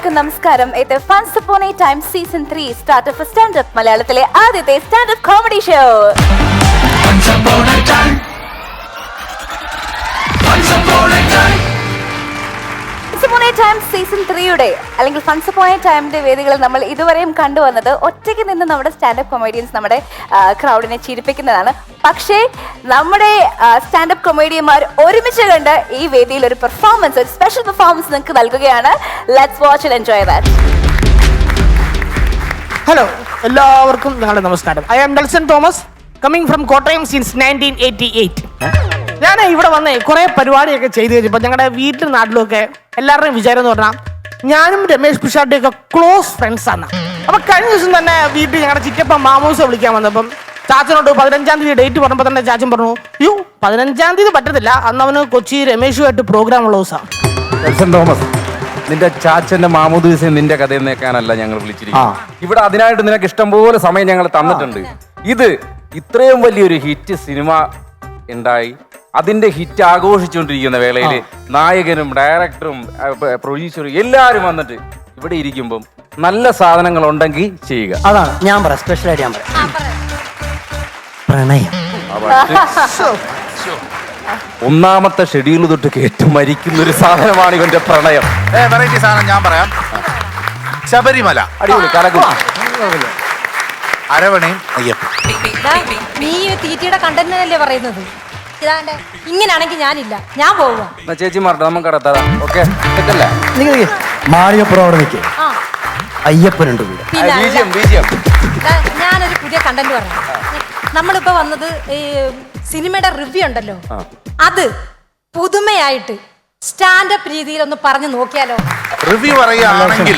എല്ലാവർക്കും നമസ്കാരം. ഇത് funs upon a time season 3 start of standup മലയാളത്തിലെ ആദ്യത്തെ standup comedy show. Funs upon a time season 3യുടെ അല്ലെങ്കിൽ ഫൺസ് അപ്പോൺ എ ടൈമിന്റെ വേദികളിൽ നമ്മൾ ഇതുവരെയും കണ്ടുവന്നത് ഒറ്റയ്ക്ക് നിന്ന് നമ്മുടെ സ്റ്റാൻഡപ്പ് കൊമേഡിയൻസ് നമ്മുടെ ക്രൗഡിനെ ചിരിപ്പിക്കുന്നതാണ്. പക്ഷേ നമ്മുടെ സ്റ്റാൻഡപ്പ് കൊമേഡിയന്മാർ ഒരുമിച്ച് കണ്ട് ഈ വേദിയിൽ ഒരു പെർഫോമൻസ്, ഒരു സ്പെഷ്യൽ പെർഫോമൻസ് നിങ്ങൾക്ക് നൽകുകയാണ്. Let's watch and enjoy that. Hello, എല്ലാവർക്കും ഞങ്ങളുടെ നമസ്കാരം. I am Nelson Thomas, coming from Kottayam since 1988. ഞാൻ ഇവിടെ വന്ന് കുറെ പരിപാടിയൊക്കെ ചെയ്തു കഴിഞ്ഞപ്പോൾ ഞങ്ങളുടെ വീട്ടിലും നാട്ടിലുമൊക്കെ എല്ലാവരുടെയും വിചാരം എന്ന് പറഞ്ഞാൽ ഞാനും രമേഷ് പിഷാരുടെയൊക്കെ ക്ലോസ് ഫ്രണ്ട്സ് ആണ്. അപ്പൊ കഴിഞ്ഞ ദിവസം തന്നെ വീട്ടിൽ ഞങ്ങളുടെ ചിറ്റപ്പ മാമൂസ വിളിക്കാൻ വന്നപ്പം ചാച്ചനോട് 15-ാം തീയതി ഡേറ്റ് പറഞ്ഞപ്പോൾ തന്നെ ചാച്ചൻ പറഞ്ഞു, 15-ാം തീയതി പറ്റത്തില്ല, അന്ന് അവന് കൊച്ചി രമേഷുമായിട്ട് പ്രോഗ്രാം ഉള്ള ദിവസമാണ്. നെൽസൺ തോമസ്, നിന്റെ ചാച്ചന്റെ മാമൂദ് ദിവസം നിന്റെ കഥയിൽ നിൽക്കാനല്ല ഞങ്ങൾ വിളിച്ചിരിക്കുന്നത്. ഇവിടെ അതിനായിട്ട് നിനക്ക് ഇഷ്ടംപോലെ സമയം ഞങ്ങൾ തന്നിട്ടുണ്ട്. ഇത് ഇത്രയും വലിയൊരു ഹിറ്റ് സിനിമ ഉണ്ടായി അതിന്റെ ഹിറ്റ് ആഘോഷിച്ചുകൊണ്ടിരിക്കുന്ന വേളയിൽ നായകനും ഡയറക്ടറും പ്രൊഡ്യൂസറും എല്ലാവരും വന്നിട്ട് ഇവിടെ ഇരിക്കുമ്പം നല്ല സാധനങ്ങൾ ഉണ്ടെങ്കിൽ ചെയ്യുക. അതാണ് ഞാൻ പറയാം, സ്പെഷ്യലായിട്ട് ഞാൻ പറയാം. പ്രണയം ഒന്നാമത്തെ ഷെഡ്യൂൾ തൊട്ട് കേട്ട് മരിക്കുന്ന ഒരു സാധനമാണ് ഇവന്റെ പ്രണയം. വെറൈറ്റി സാധനം ഞാൻ പറയാം. ശബരിമല അടിപൊളി കലക്കും. അരവണയും അയ്യപ്പ. നീ തീറ്റയുടെ കണ്ടന്റല്ലേ പറയുന്നത്? ഇങ്ങനാണെങ്കിൽ ഞാനില്ല, ഞാൻ പോവുക. ചേച്ചി മാറട്ടെ, നമുക്ക് കടത്താം. ഓക്കെ, തെറ്റല്ലേ? മാളികപ്പുറം അവിടെ നിൽക്കേ, അയ്യപ്പനുണ്ട് കൂടെ. ഞാനൊരു പുതിയ കണ്ടന്റ് പറയാം. നമ്മളിപ്പോ വന്നത് ഈ സിനിമയുടെ റിവ്യൂ ഉണ്ടല്ലോ, അത് പുതുമയായിട്ട് സ്റ്റാൻഡപ്പ് രീതിയിൽ ഒന്ന് പറഞ്ഞു നോക്കിയാലോ? റിവ്യൂ പറയുകയാണെങ്കിൽ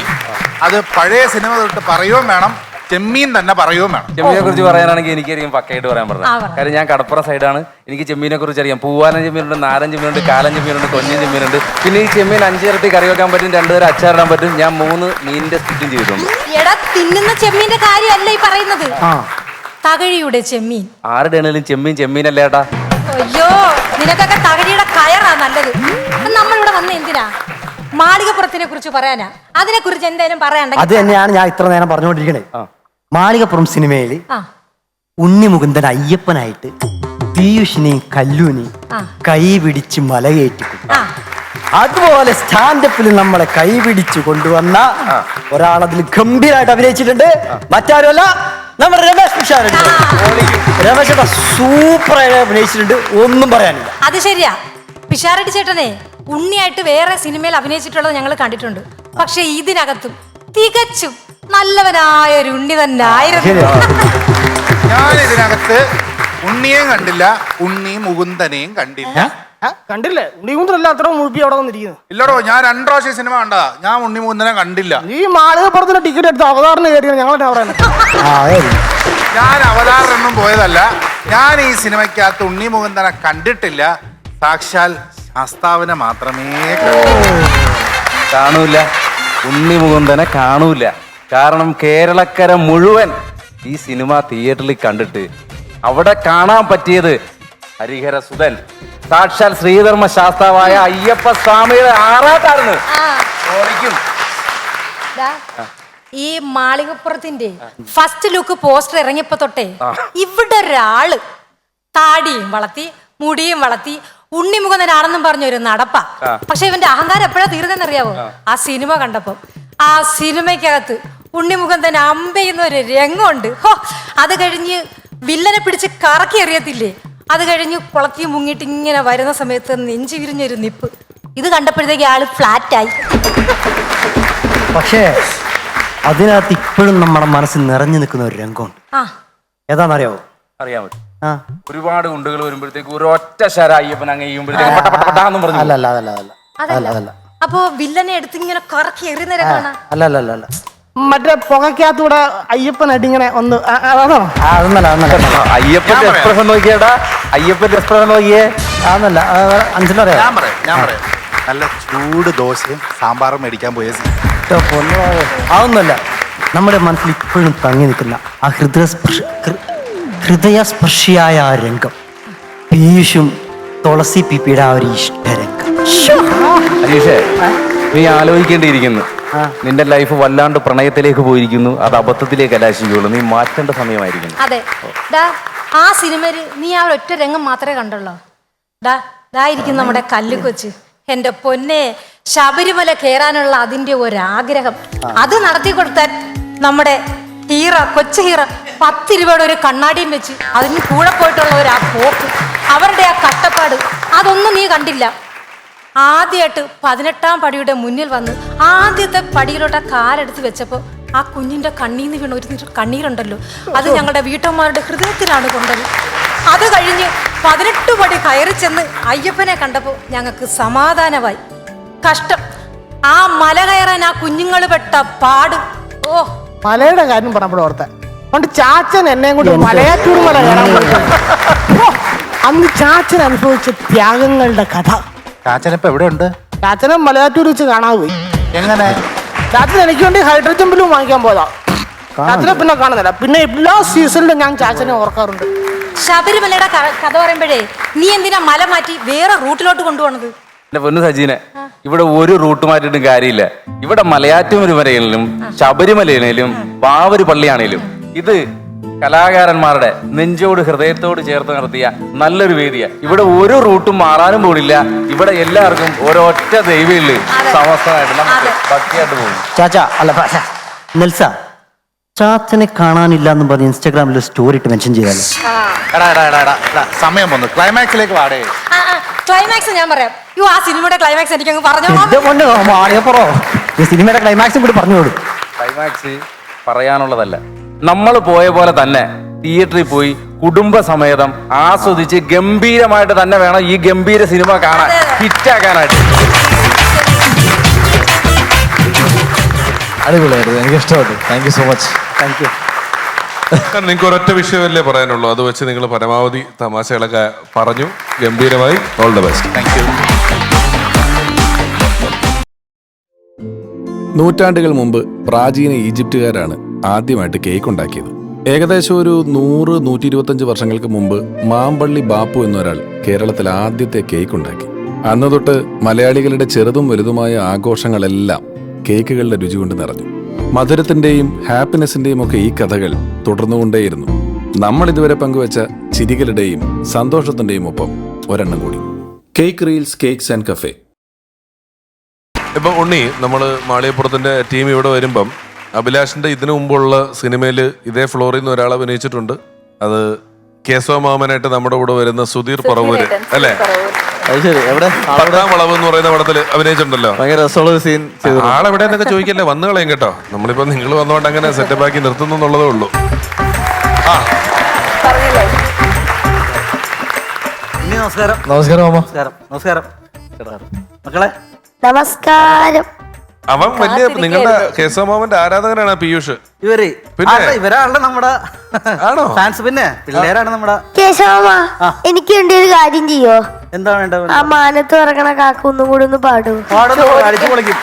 അത് പഴയ സിനിമ തൊട്ട് പറയുകയും വേണം, ചെമ്മീൻ തന്നെ പറയുകയും വേണം. ചെമ്മീനെ കുറിച്ച് പറയാനാണെങ്കിൽ എനിക്കായിരിക്കും പക്കയായിട്ട് പറയാൻ പറഞ്ഞത്. കാര്യം ഞാൻ കടപ്പുറം സൈഡാണ്, എനിക്ക് ചെമ്മീനെ കുറിച്ച് അറിയാം. പൂവാലൻ ചെമ്മീനുണ്ട്, നാരൻ ചെമ്മീനുണ്ട്, കാലൻ ചെമ്മീനുണ്ട്, കൊഞ്ഞൻ ചെമ്മീനുണ്ട്. പിന്നെ ഈ ചെമ്മീൻ 5 ഇരട്ടി കറി വെക്കാൻ പറ്റും, 2 തരം അച്ചാറിടാൻ പറ്റും. ഞാൻ 3 മീനിന്റെ സ്റ്റിച്ചും ചെയ്തിട്ടുണ്ട്. എടാ, തിന്നുന്ന ചെമ്മീന്റെ കാര്യമല്ല ഈ പറയുന്നത്, തകഴിയുടെ ചെമ്മീൻ. ആരുടെ ആണെങ്കിലും ചെമ്മീൻ ചെമ്മീനല്ലേ ഏട്ടാ? അയ്യോ, നിനക്കൊക്കെ തകഴിയുടെ കയറാ നല്ലത്. നമ്മളിവിടെ വന്ന എന്തിനാ? മാളികപ്പുറത്തിനെ കുറിച്ച് പറയാനാ. അതിനെ കുറിച്ച് എന്തായാലും പറയാനുണ്ടെങ്കിൽ അത് തന്നെയാണ് ഞാൻ ഇത്ര നേരം പറഞ്ഞുകൊണ്ടിരിക്കണേ. മാളികപ്പുറം സിനിമയിൽ ഉണ്ണിമുകുന്ദൻ അയ്യപ്പനായിട്ട് പീയൂഷിനെയും കല്ലൂനെയും കൈ പിടിച്ച് മലകയറ്റി. അതുപോലെ സ്റ്റാൻഡപ്പിൽ നമ്മളെ കൈ പിടിച്ചു കൊണ്ടുവന്ന ഒരാളതിൽ ഗംഭീരമായിട്ട് അഭിനയിച്ചിട്ടുണ്ട്. മറ്റാരുമല്ല, നമ്മുടെ രമേഷ് പിഷാരുണ്ട്. രമേശ് സൂപ്പറായിട്ട് അഭിനയിച്ചിട്ടുണ്ട്, ഒന്നും പറയാനില്ല. അത് ശരിയാ, പിഷാരടി ചേട്ടനെ ഉണ്ണിയായിട്ട് വേറെ സിനിമയിൽ അഭിനയിച്ചിട്ടുള്ളത് ഞങ്ങൾ കണ്ടിട്ടുണ്ട്. പക്ഷെ ഇതിനകത്തും തികച്ചും നല്ലവനായ ഒരു ഉണ്ണി തന്നെ ആയിരുന്നു. ഞാൻ ഇതിനകത്ത് ഉണ്ണിയെയും കണ്ടില്ല, ഉണ്ണി മുകുന്ദനെയും കണ്ടില്ല. കണ്ടില്ലേ? ഉണ്ണിമുന്തല്ല അത്ര മുഴുപ്പി അവിടെ വന്നിരിക്കുന്നത്. ഇല്ലടോ, ഞാൻ 2 പ്രാവശ്യം സിനിമ കണ്ടതാ, ഞാൻ ഉണ്ണി മുകുന്ദനെ കണ്ടില്ല. ഈ മാളികപ്പുറത്തിന് ടിക്കറ്റ് എടുത്ത് അവതാറിന് കയറിയാണ് ഞങ്ങളുടെ അവിടെ. ഞാൻ അവതാറിനൊന്നും പോയതല്ല. ഞാൻ ഈ സിനിമയ്ക്കകത്ത് ഉണ്ണി മുകുന്ദനെ കണ്ടിട്ടില്ല. സാക്ഷാൽ ശാസ്താവിനെ മാത്രമേ കാണൂല, ഉണ്ണി മുകുന്ദനെ കാണൂല. കാരണം കേരളക്കര മുഴുവൻ ഈ സിനിമ തിയേറ്ററിൽ കണ്ടിട്ട് അവിടെ കാണാൻ പറ്റിയത് ഹരിഹര സുധൻ, സാക്ഷാൽ ശ്രീധർമ്മ ശാസ്താവായ അയ്യപ്പ സ്വാമിയുടെ ആറാട്ടായിരുന്നു. ഈ മാളികപ്പുറത്തിന്റെ ഫസ്റ്റ് ലുക്ക് പോസ്റ്റർ ഇറങ്ങിയപ്പോ തൊട്ടേ ഇവിടെ ഒരാള് താടിയും വളർത്തി മുടിയും വളർത്തി ഉണ്ണിമുകുന്ദനാണെന്നും പറഞ്ഞൊരു നടപ്പാ. പക്ഷെ ഇവന്റെ അഹങ്കാരം എപ്പോഴാ തീർന്നെന്നറിയാവോ? ആ സിനിമ കണ്ടപ്പോ. ആ സിനിമയ്ക്കകത്ത് ഉണ്ണിമുകുന്ദൻ അമ്പെയ്യുന്ന ഒരു രംഗമുണ്ട്. അത് കഴിഞ്ഞ് വില്ലനെ പിടിച്ച് കറക്കി എറിയത്തില്ലേ, അത് കഴിഞ്ഞ് കുളത്തി മുങ്ങിട്ട് ഇങ്ങനെ വരുന്ന സമയത്ത് നെഞ്ചു വിരിഞ്ഞൊരു നിപ്പ്. ഇത് കണ്ടപ്പോഴത്തേക്ക് ആള് ഫ്ലാറ്റായി. പക്ഷേ അതിനകത്ത് ഇപ്പോഴും നമ്മുടെ മനസ്സിൽ നിറഞ്ഞു നിൽക്കുന്ന ഒരു രംഗമുണ്ട്. ഏതാണെന്നറിയാവോ? അറിയാൻ പറ്റും. ഒരുപാട് ഗുണ്ടുകൾ വരുമ്പോഴത്തേക്ക് ഒരൊറ്റ ശര അയ്യപ്പൻ അങ്ങ് ചെയ്യുമ്പോഴത്തേക്ക് പറഞ്ഞു. അല്ല, അപ്പൊ വില്ലനെ എടുത്ത് ഇങ്ങനെ കറക്കി എറിയുന്ന രംഗമാണ്. അല്ല, മറ്റേ പുകയ്ക്കകത്തൂടെ അയ്യപ്പനായിട്ട് ഇങ്ങനെ ഒന്ന് അതാണോ? അയ്യപ്പന്റെ എക്സ്പ്രഷൻ നോക്കിയേടാ, അയ്യപ്പന്റെ എക്സ്പ്രഷൻ നോക്കിയേ. അതൊന്നല്ല, ഞാൻ പറയാം. നല്ല ചൂട് ദോശയും സാമ്പാറും മേടിക്കാൻ പോയ അതൊന്നുമല്ല, നമ്മുടെ മനസ്സിൽ ഇപ്പോഴും തങ്ങി നിൽക്കുന്ന ആ ഹൃദയസ്പർശിയായ ആ രംഗം, പീയൂഷും തുളസി പിപ്പിയുടെ ആ ഒരു ഇഷ്ടരംഗം. അനീഷേ, നീ ആലോചിക്കേണ്ടിയിരിക്കുന്നു. നിന്റെ ലൈഫ് വല്ലാണ്ട് പ്രണയത്തിലേക്ക് പോയിരിക്കുന്നു, അത് അബദ്ധത്തിലേക്ക് കലാശിക്കുള്ളൂ. നീ മാറ്റേണ്ട സമയമായിരിക്കുന്നു. അതെ ഡാ, ആ സിനിമയിൽ നീ ആ ഒറ്റ രംഗം മാത്രമേ കണ്ടുള്ളൂ. ഇരിക്കും നമ്മുടെ കല്ലുകൊച്ച്. എന്റെ പൊന്നെ, ശബരിമല കയറാനുള്ള അതിന്റെ ഒരാഗ്രഹം അത് നടത്തി കൊടുത്താൽ നമ്മുടെ ഹീറ, കൊച്ചു ഹീറ 10 രൂപയുടെ ഒരു കണ്ണാടിയും വെച്ച് അതിന് കൂടെ പോയിട്ടുള്ള ഒരു ആ പോക്ക്, അവരുടെ ആ കഷ്ടപ്പാട്, അതൊന്നും നീ കണ്ടില്ല. ആദ്യമായിട്ട് 18ാം പടിയുടെ മുന്നിൽ വന്ന് ആദ്യത്തെ പടിയിലോട്ട് ആ കാലെടുത്ത് വെച്ചപ്പോൾ ആ കുഞ്ഞിന്റെ കണ്ണീന്ന് വീണ ഒരു കണ്ണീരുണ്ടല്ലോ, അത് ഞങ്ങളുടെ വീട്ടമ്മമാരുടെ ഹൃദയത്തിലാണ് കൊണ്ടത്. അത് കഴിഞ്ഞ് 18 പടി കയറി ചെന്ന് അയ്യപ്പനെ കണ്ടപ്പോൾ ഞങ്ങൾക്ക് സമാധാനമായി. കഷ്ടം, ആ മല കയറാൻ ആ കുഞ്ഞുങ്ങൾ പെട്ട പാട്. ഓ, മലയുടെ കാര്യം പറഞ്ഞപ്പോൾ ഓർത്ത പണ്ട് ചാച്ചൻ എന്നെയും കൊണ്ട് മലയാറ്റൂർ മല കയറാൻ പോയി. അന്ന് ചാച്ചൻ അനുഭവിച്ച ത്യാഗങ്ങളുടെ കഥ. ചാച്ചനിപ്പോ എവിടെ ഉണ്ട്? ചാച്ചനെ മലയാറ്റൂർ വെച്ച് കാണാതെ പോയി. എങ്ങനെ? ചാച്ചൻ എനിക്ക് വേണ്ടി ഹൈഡ്രജൻ ബലൂൺ വാങ്ങിക്കാൻ പോയതാ. ചാച്ചനെ പിന്നെ കാണുന്നില്ല. പിന്നെ എല്ലാ സീസണിലും ഞാൻ ചാച്ചനെ ഓർക്കാറുണ്ട്. ശബരിമലയുടെ കഥ പറയുമ്പോഴേ നീ എന്തിനാ മല മാറ്റി വേറെ റൂട്ടിലോട്ട് കൊണ്ടുപോണത്? എന്റെ പൊന്നു സജീനെ, ഇവിടെ ഒരു റൂട്ട് മാറ്റിയിട്ടും കാര്യമില്ല. ഇവിടെ മലയാറ്റൂരിലും ശബരിമലയിലും ബാവര് പള്ളിയാണേലും ഇത് കലാകാരന്മാരുടെ നെഞ്ചോട് ഹൃദയത്തോട് ചേർത്ത് നിർത്തിയ നല്ലൊരു വേദിയാ. ഇവിടെ ഒരു റൂട്ടും മാറാനും പോണില്ല. ഇവിടെ എല്ലാവർക്കും ഒരൊറ്റ ദൈവമില്ല, സമസ്തമായിട്ട് നമുക്ക് ഭക്തിയായിട്ട് പോകും. ചാച്ചാ അല്ല നെൽസ, ചാച്ചനെ കാണാനില്ല എന്ന് പറഞ്ഞ് ഇൻസ്റ്റാഗ്രാമിൽ സ്റ്റോറി ഇട്ട് മെൻഷൻ ചെയ്താലോ? സമയം വന്നു, ക്ലൈമാക്സിലേക്ക് വാടേ. ക്ലൈമാക്സ് ഞാൻ പറയാം. ആ സിനിമയുടെ ക്ലൈമാക്സ് എനിക്ക് അങ്ങ് പറഞ്ഞു. ഈ സിനിമയുടെ ക്ലൈമാക്സും കൂടി പറഞ്ഞോളൂ. ക്ലൈമാക്സ് പറയാനുള്ളതല്ല, നമ്മൾ പോയ പോലെ തന്നെ തിയേറ്ററിൽ പോയി കുടുംബസമേതം ആസ്വദിച്ച് ഗംഭീരമായിട്ട് തന്നെ വേണം ഈ ഗംഭീര സിനിമ കാണാൻ, ഹിറ്റാക്കാനായിട്ട്. അടിപൊളിയായിരുന്നു, എനിക്ക് ഇഷ്ടപ്പെട്ടു. Thank you so much. Thank you. നിങ്ങൾക്ക് ഒരൊറ്റ വിഷയമല്ലേ പറയാനുള്ളൂ, അത് വെച്ച് നിങ്ങൾ പരമാവധി തമാശകളൊക്കെ പറഞ്ഞു. ഗംഭീരമായി. All the best. Thank you. നൂറ്റാണ്ടുകൾ മുമ്പ് പ്രാചീന ഈജിപ്തുകാരാണ് ആദ്യമായിട്ട് കേക്ക് ഉണ്ടാക്കിയത്. ഏകദേശം ഒരു 100-125 വർഷങ്ങൾക്ക് മുമ്പ് മാമ്പള്ളി ബാപ്പു എന്നൊരാൾ കേരളത്തിൽ ആദ്യത്തെ കേക്ക് ഉണ്ടാക്കി. അന്ന് തൊട്ട് മലയാളികളുടെ ചെറുതും വലുതുമായ ആഘോഷങ്ങളെല്ലാം കേക്കുകളുടെ രുചി കൊണ്ട് നിറഞ്ഞു. മധുരത്തിന്റെയും ഹാപ്പിനെസിന്റെയും ഒക്കെ ഈ കഥകൾ തുടർന്നുകൊണ്ടേയിരുന്നു. നമ്മൾ ഇതുവരെ പങ്കുവച്ച ചിരികളുടെയും സന്തോഷത്തിന്റെയും ഒപ്പം ഒരെണ്ണം കൂടി. Cake reels cakes and cafe. ഇപ്പൊ ഉണ്ണി, നമ്മള് മാളികപ്പുറത്തിന്റെ ടീം ഇവിടെ വരുമ്പം അഭിലാഷിന്റെ ഇതിനു മുമ്പുള്ള സിനിമയിൽ ഇതേ ഫ്ലോറിൽ നിന്ന് ഒരാൾ അഭിനയിച്ചിട്ടുണ്ട്. അത് കേശവ മാമനായിട്ട് നമ്മുടെ കൂടെ വരുന്ന സുധീർ പറവൂര് അല്ലേ? അത് ശരി. എവിടെ? 10ാം വളവ് എന്ന് പറയുന്ന പടത്തിൽ അഭിനയിച്ചിട്ടുണ്ടല്ലോ. ഭയങ്കര രസമുള്ള സീൻ ചെയ്തു. ആളെവിടെയെന്നൊക്കെ ചോദിക്കല്ലേ, വന്നു കളയും കേട്ടോ. നമ്മളിപ്പോ നിങ്ങൾ വന്നോണ്ട് അങ്ങനെ സെറ്റപ്പ് ആക്കി നിർത്തുന്നു എന്നുള്ളതേ ഉള്ളൂ. നമസ്കാരം. നമസ്കാരം മാമ. നമസ്കാരം മക്കളെ. നമസ്കാരം. അവൻ വലിയ നിങ്ങളുടെ കേശവ മാമന്റെ ആരാധകനാണ് പീയൂഷ്. ഇവരാണല്ലോ നമ്മുടെ ആണോ ഫാൻസ്. പിന്നെ പിള്ളേരാണ് നമ്മുടെ. കേശവ, എനിക്ക് വേണ്ടി ഒരു കാര്യം ചെയ്യോ? എന്താ വേണ്ടത്? ആ മാനത്ത് പറക്കണ കാക്ക ഒന്നും കൂടി ഒന്ന് പാടൂ. അടിച്ചു പൊളിക്കും.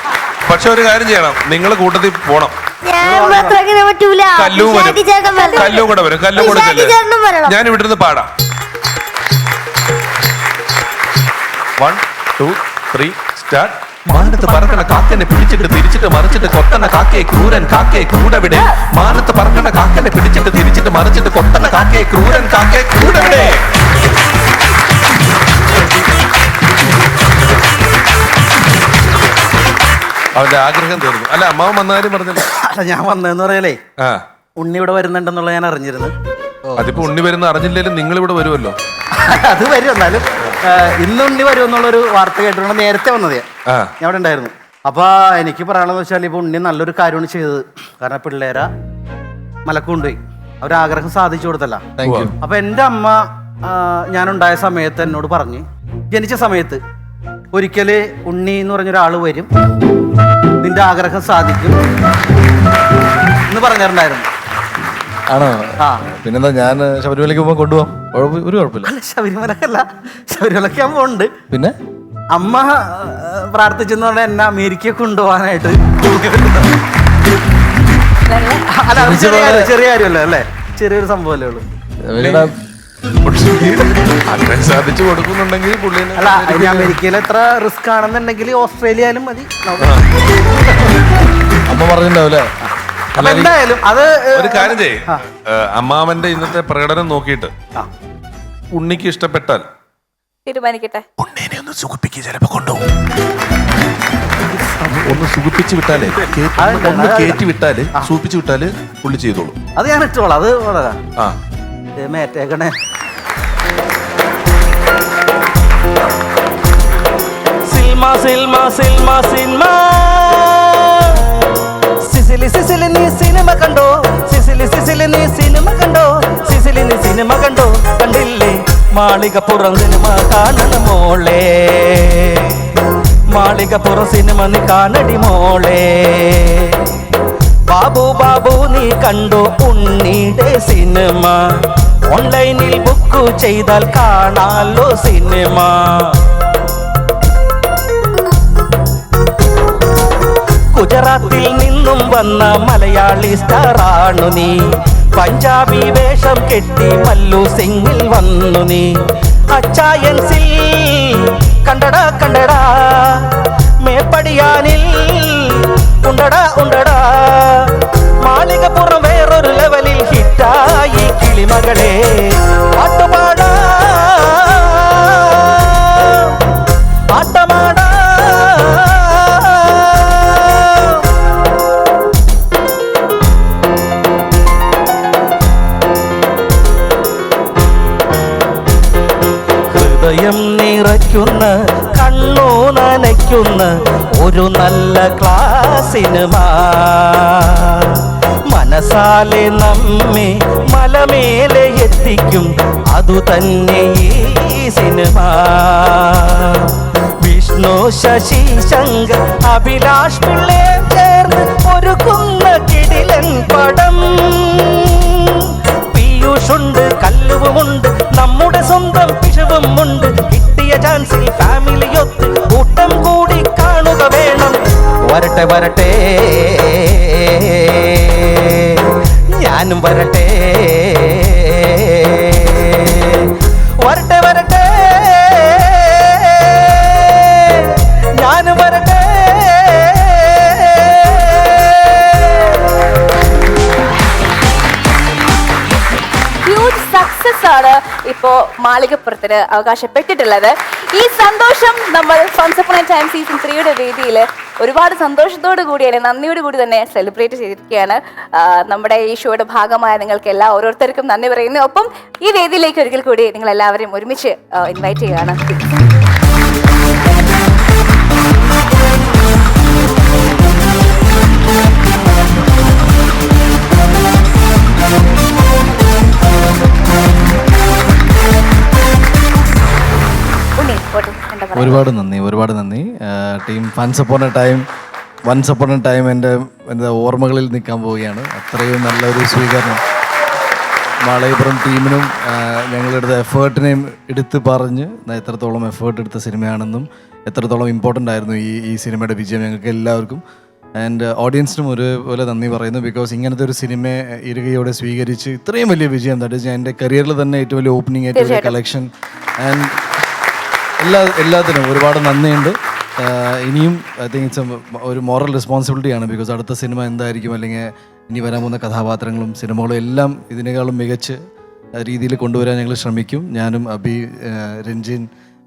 പക്ഷെ ഒരു കാര്യം ചെയ്യണം, നിങ്ങൾ കൂട്ടത്തിൽ പോണം. ഞാൻ മാത്രം പറ്റൂല. കല്ലും വരും, കല്ലും കൂടെ വരും. കല്ലും കൂടെ ഞാൻ ഇവിടുന്ന് പാടാം. 1 2 3 സ്റ്റാർട്ട്. മാനത്ത് പറക്കണ കാക്കനെ പിടിച്ചിട്ട് തിരിച്ചിട്ട് മറിച്ചിട്ട് കൊത്തണ കാക്കയെ ക്രൂരൻ കാക്കയെ കൂടവിടെ. മാനത്ത് പറക്കണ കാക്കനെ പിടിച്ചിട്ട് തിരിച്ചിട്ട് മറിച്ചിട്ട് കൊത്തണ കാക്കയെ ക്രൂരൻ കാക്കയെ കൂടവിടെ. അവന്റെ ആഗ്രഹം തീർന്നു. അല്ല, അമ്മാവൻ വന്ന കാര്യം പറഞ്ഞല്ലോ. അല്ല, ഞാൻ വന്നതെന്ന് പറയലേ, ഉണ്ണി ഇവിടെ വരുന്നുണ്ടെന്നുള്ള ഞാൻ അറിഞ്ഞിരുന്നു. അതിപ്പോ ഉണ്ണി വരുന്ന അറിഞ്ഞില്ലേലും നിങ്ങൾ ഇവിടെ വരുമല്ലോ. അത് വരും. എന്നാലും ഇന്ന് ഉണ്ണി വരും എന്നുള്ളൊരു വാർത്ത കേട്ടിട്ടുണ്ട്. നേരത്തെ വന്നത് ഞാൻ അവിടെ ഉണ്ടായിരുന്നു. അപ്പൊ എനിക്ക് പറയാനുള്ളത് വെച്ചാൽ ഇപ്പൊ ഉണ്ണി നല്ലൊരു കാര്യമാണ് ചെയ്തത്. കാരണം പിള്ളേരെ മലക്ക് കൊണ്ടുപോയി അവരാഗ്രഹം സാധിച്ചു കൊടുത്തല്ല. അപ്പൊ എൻ്റെ അമ്മ ഞാനുണ്ടായ സമയത്ത് എന്നോട് പറഞ്ഞ്, ജനിച്ച സമയത്ത് ഒരിക്കല് ഉണ്ണി എന്ന് പറഞ്ഞൊരാള് വരും, നിന്റെ ആഗ്രഹം സാധിക്കും എന്ന് പറഞ്ഞിട്ടുണ്ടായിരുന്നു. ആണോ? പിന്നെന്താ, ഞാൻ ശബരിമലയ്ക്ക് പോകുമ്പോൾ കൊണ്ടുപോകാം. ഒരു കുഴപ്പമില്ല. അല്ല, ശബരിമലക്കല്ല, ശബരിമലക്ക് ഞാൻ പോകുന്നുണ്ട്. പിന്നെ അമ്മ പ്രാർത്ഥിച്ചെന്ന് പറഞ്ഞാൽ എന്നെ അമേരിക്കയെ കൊണ്ടുപോകാനായിട്ട്. അല്ല, ചെറിയ കാര്യമല്ലേ അല്ലേ? ചെറിയൊരു സംഭവമല്ലേ ഉള്ളൂ. പക്ഷേ അങ്ങനെ സാധിച്ചു കൊടുക്കുന്നുണ്ടെങ്കിൽ പുള്ളിനെ അല്ല ഇനി അമേരിക്കയിൽ എത്ര റിസ്ക് ആണെന്നുണ്ടെങ്കിൽ ഓസ്ട്രേലിയയിലും മതി. അമ്മ പറഞ്ഞിട്ടുണ്ടാവില്ലേ? അപ്പൊ എന്തായാലും അത് ഒരു കാര്യം ചെയ്യ്, അമ്മാവന്റെ ഇന്നത്തെ പ്രകടനം നോക്കിയിട്ട് ഉണ്ണിക്ക് ഇഷ്ടപ്പെട്ടാൽ തീരുമാനിക്കട്ടെ. ഉണ്ണീനെ ഒന്ന് സുഖിപ്പിക്കുക, ചിലപ്പോ കൊണ്ടുപോകും. ഒന്ന് സുഖിപ്പിച്ച് വിട്ടാലേ, ഒന്ന് കയറ്റി വിട്ടാല്, സൂപ്പിച്ച് വിട്ടാല് പുള്ളി ചെയ്തോളൂ. അത് ഞാൻ ഇട്ടോളാം. അത് വളരെ ആ മേറ്റേക്കണേ. സിൽമ സിൽമ സിൽമ സിൽമ സിസിലി സിസിലി നീ സിനിമ കണ്ടോ, സിസിലി സിസിലി നീ സിനിമ കണ്ടോ, സിസിലി നീ സിനിമ കണ്ടോ, കണ്ടില്ലേ മാളികപ്പുറം സിനിമ കാണണ മോളെ, മാളികപ്പുറം സിനിമ നീ കാണടി മോളെ. ബാബു ബാബു നീ കണ്ടോ ഉണ്ണിയുടെ സിനിമ, ഓൺലൈനിൽ ബുക്ക് ചെയ്താൽ കാണാലോ സിനിമ. ഗുജറാത്തിൽ നിന്നും വന്ന മലയാളി സ്റ്റാറാണു നീ, പഞ്ചാബി വേഷം കെട്ടി മല്ലു സിംഗിൽ വന്നു നീ. അച്ചായൻസിൽ കണ്ടടാ കണ്ടടാ, മേപ്പടിയാനിൽ ഉണ്ടടാ ഉണ്ടടാ, മാളികപ്പുറം വേറൊരു ലെവലിൽ ഹിറ്റായി കിളിമകളെ. പാട്ടുപാടാ ആട്ടമാടാ. ഹൃദയം നിറയ്ക്കുന്ന കണ്ണു നനയ്ക്കുന്ന ഒരു നല്ല ക്ലാസ് സിനിമ, മനസാലെ നമ്മെ മലമേലെ എത്തിക്കും അതു തന്നെ ഈ സിനിമ. വിഷ്ണു ശശി ശങ്കർ അഭിലാഷ് പിള്ളേ ചേർന്ന് ഒരുക്കുന്ന കിടിലൻ പടം. പീയൂഷുണ്ട്, കല്ലുവുമുണ്ട്, നമ്മുടെ സ്വന്തം പിശുവും ഉണ്ട്. കിട്ടിയ ചാൻസിൽ ഫാമിലിയൊത്ത് കൂട്ടം കൂടി കാണുക വേണം. വരട്ടെ വരട്ടെ ഞാനും വരട്ടെ, വരട്ടെ വരട്ടെ ഞാനും വരട്ടെ. ഹ്യൂജ് സക്സസ് ആണ് ഇപ്പോ മാളികപ്പുറത്തിന് അവകാശപ്പെട്ടിട്ടുള്ളത്. ഈ സന്തോഷം നമ്മൾ once upon a time season 3യുടെ വേദിയിൽ ഒരുപാട് സന്തോഷത്തോടു കൂടി തന്നെ നന്ദിയോട് കൂടി തന്നെ സെലിബ്രേറ്റ് ചെയ്തിരിക്കുകയാണ്. നമ്മുടെ ഈ ഷോയുടെ ഭാഗമായ നിങ്ങൾക്ക് ഓരോരുത്തർക്കും നന്ദി പറയുന്നു. ഒപ്പം ഈ വേദിയിലേക്ക് ഒരിക്കൽ കൂടി നിങ്ങൾ എല്ലാവരെയും ഒരുമിച്ച് ഇൻവൈറ്റ് ചെയ്യുകയാണ്. ഒരുപാട് നന്ദി team once upon a time എൻ്റെ ഓർമ്മകളിൽ നിൽക്കാൻ പോവുകയാണ്. അത്രയും നല്ലൊരു സ്വീകരണം മാളികപ്പുറം ടീമിനും ഞങ്ങളെടുത്ത എഫേർട്ടിനെയും എടുത്ത് പറഞ്ഞ് എത്രത്തോളം എഫേർട്ട് എടുത്ത സിനിമയാണെന്നും എത്രത്തോളം ഇമ്പോർട്ടൻ്റ് ആയിരുന്നു ഈ സിനിമയുടെ വിജയം ഞങ്ങൾക്ക് എല്ലാവർക്കും. ആൻഡ് ഓഡിയൻസിനും ഒരുപോലെ നന്ദി പറയുന്നു. ബിക്കോസ് ഇങ്ങനത്തെ ഒരു സിനിമയെ ഇരുകയോടെ സ്വീകരിച്ച് ഇത്രയും വലിയ വിജയം, ദാറ്റ് ഈസ് എൻ്റെ കരിയറിൽ തന്നെ ഏറ്റവും വലിയ ഓപ്പണിംഗ്, ഏറ്റവും വലിയ കളക്ഷൻ ആൻഡ് എല്ലാത്തിനും ഒരുപാട് നന്ദിയുണ്ട്. ഇനിയും ഐ തിങ്ക് ഇറ്റ്സ് ഒരു മോറൽ റെസ്പോൺസിബിലിറ്റിയാണ്. ബിക്കോസ് അടുത്ത സിനിമ എന്തായിരിക്കും, അല്ലെങ്കിൽ ഇനി വരാൻ പോകുന്ന കഥാപാത്രങ്ങളും സിനിമകളും എല്ലാം ഇതിനേക്കാളും മികച്ച രീതിയിൽ കൊണ്ടുവരാൻ ഞങ്ങൾ ശ്രമിക്കും. ഞാനും അബി, രഞ്ജിൻ,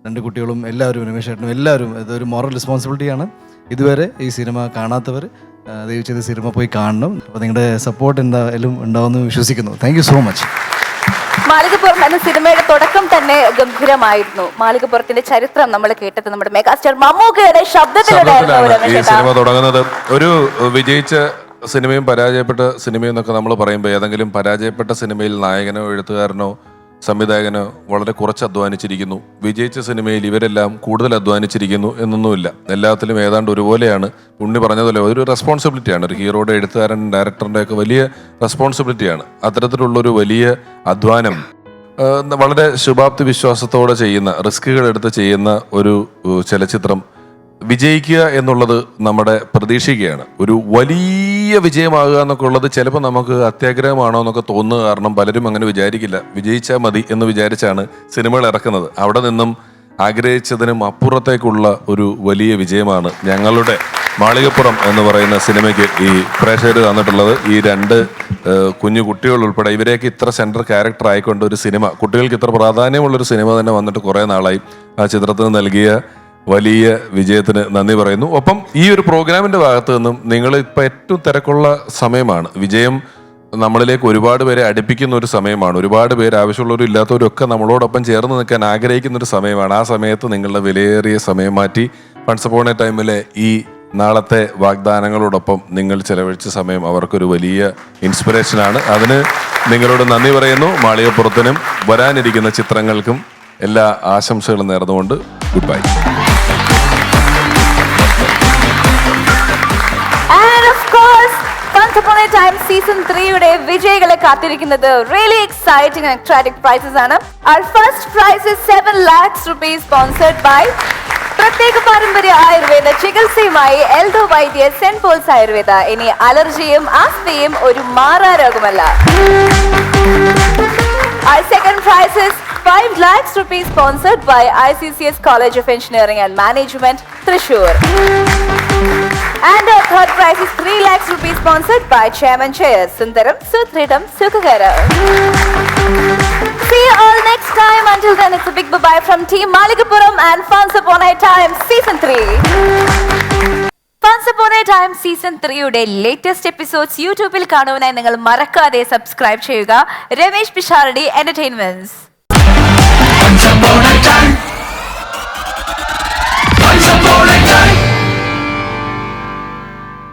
രണ്ട് കുട്ടികളും എല്ലാവരും, രമേശ് ചേട്ടനും എല്ലാവരും. ഇതൊരു മോറൽ റെസ്പോൺസിബിലിറ്റിയാണ്. ഇതുവരെ ഈ സിനിമ കാണാത്തവർ ദയവ് ചെയ്ത് സിനിമ പോയി കാണണം. അപ്പോൾ നിങ്ങളുടെ സപ്പോർട്ട് എന്തായാലും ഉണ്ടാവുമെന്ന് വിശ്വസിക്കുന്നു. Thank you so much. Malikappuram എന്ന സിനിമയുടെ തുടക്കം തന്നെ ഗംഭീരമായിരുന്നു. മാളികപ്പുറത്തിന്റെ ചരിത്രം നമ്മൾ കേട്ടത് നമ്മുടെ മെഗാസ്റ്റാർ മമ്മൂക്കയുടെ ശബ്ദത്തിലൂടെയായിരുന്നു. ഈ സിനിമ തുടങ്ങുന്നത് ഒരു വിജയിച്ച സിനിമയും പരാജയപ്പെട്ട സിനിമയും എന്നൊക്കെ നമ്മൾ പറയുമ്പോൾ ഏതെങ്കിലും പരാജയപ്പെട്ട സിനിമയിൽ നായകനോ എഴുത്തുകാരനോ സംവിധായകനോ വളരെ കുറച്ച് അധ്വാനിച്ചിരിക്കുന്നു, വിജയിച്ച സിനിമയിൽ ഇവരെല്ലാം കൂടുതൽ അധ്വാനിച്ചിരിക്കുന്നു എന്നൊന്നുമില്ല. എല്ലാത്തിലും ഏതാണ്ട് ഒരുപോലെയാണ്. ഉണ്ണി പറഞ്ഞതുപോലെ ഒരു റെസ്പോൺസിബിലിറ്റിയാണ്. ഒരു ഹീറോയുടെ, എഴുത്തുകാരൻ, ഡയറക്ടറിൻ്റെ ഒക്കെ വലിയ റെസ്പോൺസിബിലിറ്റിയാണ്. അത്തരത്തിലുള്ളൊരു വലിയ അധ്വാനം വളരെ ശുഭാപ്തി വിശ്വാസത്തോടെ ചെയ്യുന്ന, റിസ്കുകൾ എടുത്ത് ചെയ്യുന്ന ഒരു ചലച്ചിത്രം വിജയിക്കുക എന്നുള്ളത് നമ്മുടെ പ്രതീക്ഷിക്കുകയാണ്. ഒരു വലിയ വിജയമാകുക എന്നൊക്കെ ഉള്ളത് ചിലപ്പോൾ നമുക്ക് അത്യാഗ്രഹമാണോ എന്നൊക്കെ തോന്നുക. കാരണം പലരും അങ്ങനെ വിചാരിക്കില്ല. വിജയിച്ചാൽ മതി എന്ന് വിചാരിച്ചാണ് സിനിമകൾ ഇറക്കുന്നത്. അവിടെ നിന്നും ആഗ്രഹിച്ചതിനും അപ്പുറത്തേക്കുള്ള ഒരു വലിയ വിജയമാണ് ഞങ്ങളുടെ മാളികപ്പുറം എന്ന് പറയുന്ന സിനിമയ്ക്ക് ഈ പ്രേക്ഷകർ തന്നിട്ടുള്ളത്. ഈ രണ്ട് കുഞ്ഞു കുട്ടികൾ ഉൾപ്പെടെ ഇവരെയൊക്കെ ഇത്ര സെൻട്രൽ ക്യാരക്ടർ ആയിക്കൊണ്ട് ഒരു സിനിമ, കുട്ടികൾക്ക് ഇത്ര പ്രാധാന്യമുള്ളൊരു സിനിമ തന്നെ വന്നിട്ട് കുറേ നാളായി. ആ ചിത്രത്തിന് നൽകിയ വലിയ വിജയത്തിന് നന്ദി പറയുന്നു. ഒപ്പം ഈ ഒരു പ്രോഗ്രാമിന്റെ ഭാഗത്ത് നിന്നും നിങ്ങൾ ഇപ്പം ഏറ്റവും തിരക്കുള്ള സമയമാണ്. വിജയം നമ്മളിലേക്ക് ഒരുപാട് പേരെ അടുപ്പിക്കുന്ന ഒരു സമയമാണ്. ഒരുപാട് പേര് ആവശ്യമുള്ളവരും ഇല്ലാത്തവരും ഒക്കെ നമ്മളോടൊപ്പം ചേർന്ന് നിൽക്കാൻ ആഗ്രഹിക്കുന്ന ഒരു സമയമാണ്. ആ സമയത്ത് നിങ്ങളുടെ വിലയേറിയ സമയം മാറ്റി വൺസ് അപ്പോൺ എ ടൈമിലെ ഈ നാളത്തെ വാഗ്ദാനങ്ങളോടൊപ്പം നിങ്ങൾ ചെലവഴിച്ച സമയം അവർക്കൊരു വലിയ ഇൻസ്പിറേഷനാണ്. അതിന് നിങ്ങളോട് നന്ദി പറയുന്നു. മാളികപ്പുറത്തിനും വരാനിരിക്കുന്ന ചിത്രങ്ങൾക്കും എല്ലാ ആശംസകളും നേർന്നുകൊണ്ട് good bye. Once Upon a Time Season 3 വിജയികളെ കാത്തിരിക്കുന്നത് really exciting and exciting prizes ആണ്. Our first prize is 7 lakhs rupees sponsored by പ്രത്യേക പാരമ്പര്യ ആയുർവേദ ചികിത്സയുമായി എൽദോ വൈദ്യ സെന്റ് പോൾസ് ആയുർവേദ. ഇനി അലർജിയും ആസ്മയും ഒരു മാറാരോഗമല്ല. Our second prize is 5 lakhs rupees sponsored by ICCS College of Engineering and Management, Thrissur. And our third prize is 3 lakhs rupees sponsored by Chairman Chairs, Sundaram, Sutridam, Sukhagara. See you all next time. Until then, it's a big bye-bye from Team Maligapuram and Once Upon a Time Season 3. Once Upon a Time Season 3 latest episodes യൂട്യൂബിൽ കാണുവാനായി നിങ്ങൾ മറക്കാതെ subscribe ചെയ്യുക. Ramesh Pisharody entertainments.